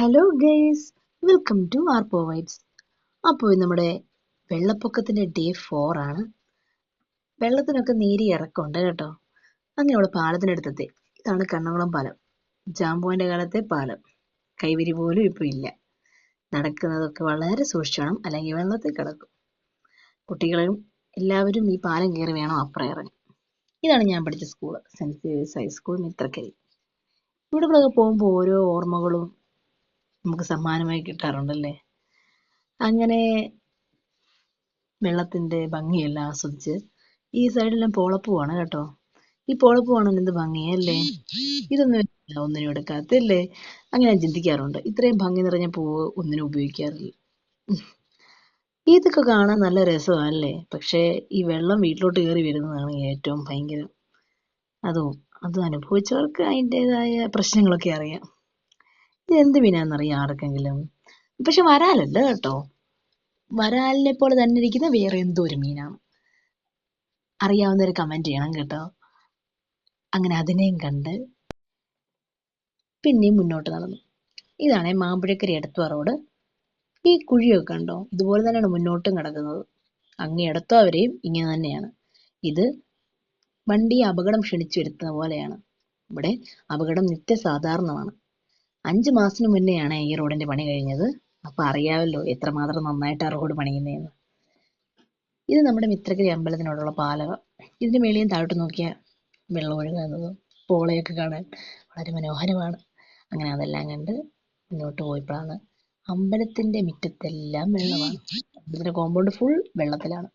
Hello guys, welcome to Arppo vibes. അപ്പോൾ നമ്മുടെ വെള്ളപ്പൊക്കത്തിൻ്റെ day 4 ആണ്. വെള്ളത്തിനൊക്കെ നേരിയ ഇറക്കമുണ്ട് കേട്ടോ. അങ്ങനെ അവിടെ പാലത്തിനടുത്തെത്തി. ഇതാണ് കണ്ണകുളം പാലം, ജാമ്പുവിൻ്റെ കാലത്തെ പാലം. കൈവരി പോലും ഇപ്പോൾ ഇല്ല. നടക്കുന്നതൊക്കെ വളരെ സൂക്ഷിക്കണം, അല്ലെങ്കിൽ വെള്ളത്തിൽ കിടക്കും. കുട്ടികളും എല്ലാവരും ഈ പാലം കയറി വേണം അപ്പുറം ഇറങ്ങി. ഇതാണ് ഞാൻ പഠിച്ച school, saint Xavier's high school Mithrakkari. ഇവിടെ പോകുമ്പോൾ ഓരോ ഓർമ്മകളും നമുക്ക് സമ്മാനമായി കിട്ടാറുണ്ടല്ലേ. അങ്ങനെ വെള്ളത്തിൻ്റെ ഭംഗിയെല്ലാം ആസ്വദിച്ച് ഈ സൈഡെല്ലാം പോളപ്പൂവാണ് കേട്ടോ. ഈ പോളപ്പൂ കാണാൻ എന്ത് ഭംഗിയല്ലേ. ഇതൊന്നും ഒന്നിനും എടുക്കാത്തല്ലേ. അങ്ങനെ ഞാൻ ചിന്തിക്കാറുണ്ട്, ഇത്രയും ഭംഗി നിറഞ്ഞ പൂവ് ഒന്നിനും ഉപയോഗിക്കാറില്ല. ഇതൊക്കെ കാണാൻ നല്ല രസമല്ലേ. പക്ഷേ ഈ വെള്ളം വീട്ടിലോട്ട് കയറി വരുന്നതാണ് ഏറ്റവും ഭയങ്കരം. അത് അനുഭവിച്ചവർക്ക് അതിൻ്റെതായ പ്രശ്നങ്ങളൊക്കെ അറിയാം. ഇത് എന്ത് മീനാണെന്നറിയാം ആർക്കെങ്കിലും? പക്ഷെ വരാലല്ല കേട്ടോ. വരാലിനെ പോലെ തന്നെ ഇരിക്കുന്ന വേറെ എന്തോ ഒരു മീനാണ്. അറിയാവുന്നവർ കമന്റ് ചെയ്യണം കേട്ടോ. അങ്ങനെ അതിനെയും കണ്ട് പിന്നെയും മുന്നോട്ട് നടന്നു. ഇതാണ് മാമ്പഴക്കരി എടത്വ റോഡ്. ഈ കുഴിയൊക്കെ കണ്ടോ, ഇതുപോലെ തന്നെയാണ് മുന്നോട്ടും കിടക്കുന്നത്. അങ്ങേ എടത്വ വരെയും ഇങ്ങനെ തന്നെയാണ്. ഇത് വണ്ടി അപകടം ക്ഷണിച്ചു വരുത്തുന്ന പോലെയാണ്. ഇവിടെ അപകടം നിത്യസാധാരണമാണ്. 5 മാസത്തിന് മുന്നെയാണ് ഈ റോഡിന്റെ പണി കഴിഞ്ഞത്. അപ്പൊ അറിയാമല്ലോ എത്രമാത്രം നന്നായിട്ട് ആ റോഡ് പണിയുന്നതെന്ന്. ഇത് നമ്മുടെ മിത്രക്കരി അമ്പലത്തിനോടുള്ള പാലക. ഇതിന്റെ മേലെയും താഴോട്ട് നോക്കിയാൽ വെള്ളം ഒഴുകുന്നതും പോളയൊക്കെ കാണാൻ വളരെ മനോഹരമാണ്. അങ്ങനെ അതെല്ലാം കണ്ട് മുന്നോട്ട് പോയപ്പോഴാണ് അമ്പലത്തിന്റെ മുറ്റത്തെല്ലാം വെള്ളമാണ്. അമ്പലത്തിന്റെ കോമ്പൗണ്ട് ഫുൾ വെള്ളത്തിലാണ്.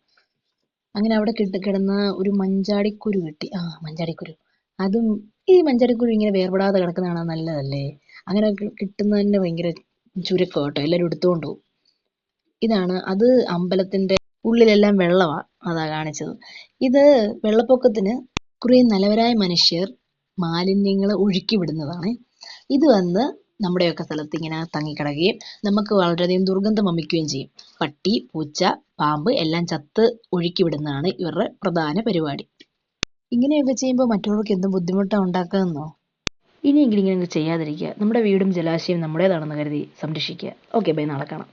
അങ്ങനെ അവിടെ കിടന്ന ഒരു മഞ്ചാടിക്കുരു കിട്ടി. മഞ്ചാടിക്കുരു. അതും ഈ മഞ്ചാടിക്കുരു ഇങ്ങനെ വേർപെടാതെ കിടക്കുന്ന കാണാൻ നല്ലതല്ലേ. അങ്ങനെ കിട്ടുന്നത് തന്നെ ഭയങ്കര ചുരുക്കം കേട്ടോ. എല്ലാവരും എടുത്തുകൊണ്ട് പോകും. ഇതാണ് അത്. അമ്പലത്തിന്റെ ഉള്ളിലെല്ലാം വെള്ളമാണ്, അതാ കാണിച്ചത്. ഇത് വെള്ളപ്പൊക്കത്തിന് കുറേ നല്ലവരായ മനുഷ്യർ മാലിന്യങ്ങൾ ഒഴുക്കി വിടുന്നതാണ്. ഇത് വന്ന് നമ്മുടെയൊക്കെ സ്ഥലത്ത് ഇങ്ങനെ തങ്ങിക്കിടക്കുകയും നമുക്ക് വളരെയധികം ദുർഗന്ധം വമിക്കുകയും ചെയ്യും. പട്ടി, പൂച്ച, പാമ്പ് എല്ലാം ചത്ത് ഒഴുക്കി വിടുന്നതാണ് ഇവരുടെ പ്രധാന പരിപാടി. ഇങ്ങനെയൊക്കെ ചെയ്യുമ്പോൾ മറ്റുള്ളവർക്ക് എന്ത് ബുദ്ധിമുട്ടാണ് ഉണ്ടാക്കുന്നോ. ഇനിയെങ്കിലും ഇങ്ങനെ ചെയ്യാതിരിക്കുക. നമ്മുടെ വീടും ജലാശയവും നമ്മുടേതാണെന്ന് കരുതി സംരക്ഷിക്കുക. ഓക്കെ, ബൈ, നാളെ കാണാം.